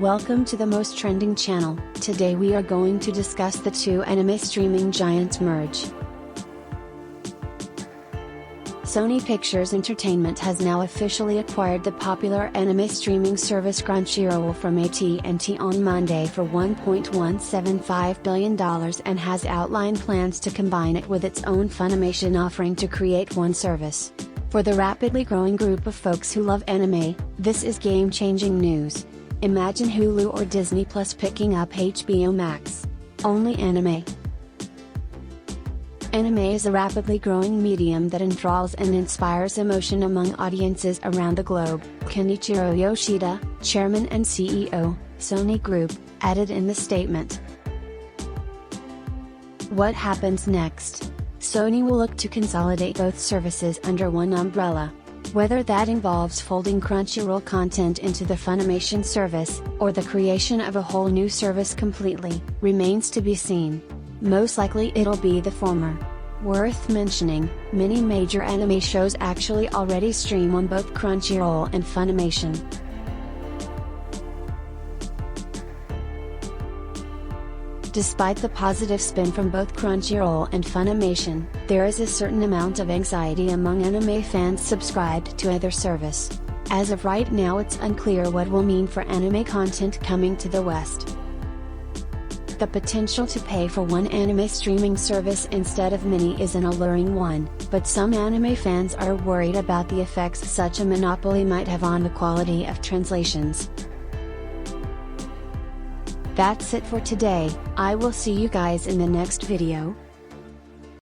Welcome to the most trending channel. Today we are going to discuss the two anime streaming giants merge. Sony Pictures Entertainment has now officially acquired the popular anime streaming service Crunchyroll from AT&T on Monday for $1.175 billion and has outlined plans to combine it with its own Funimation offering to create one service. For the rapidly growing group of folks who love anime, this is game-changing news. Imagine Hulu or Disney Plus picking up HBO Max. Only anime. Anime is a rapidly growing medium that enthralls and inspires emotion among audiences around the globe, Kenichiro Yoshida, chairman and CEO, Sony Group, added in the statement. What happens next? Sony will look to consolidate both services under one umbrella. Whether that involves folding Crunchyroll content into the Funimation service, or the creation of a whole new service completely, remains to be seen. Most likely it'll be the former. Worth mentioning, many major anime shows actually already stream on both Crunchyroll and Funimation. Despite the positive spin from both Crunchyroll and Funimation, there is a certain amount of anxiety among anime fans subscribed to either service. As of right now, it's unclear what will mean for anime content coming to the West. The potential to pay for one anime streaming service instead of many is an alluring one, but some anime fans are worried about the effects such a monopoly might have on the quality of translations. That's it for today. I will see you guys in the next video.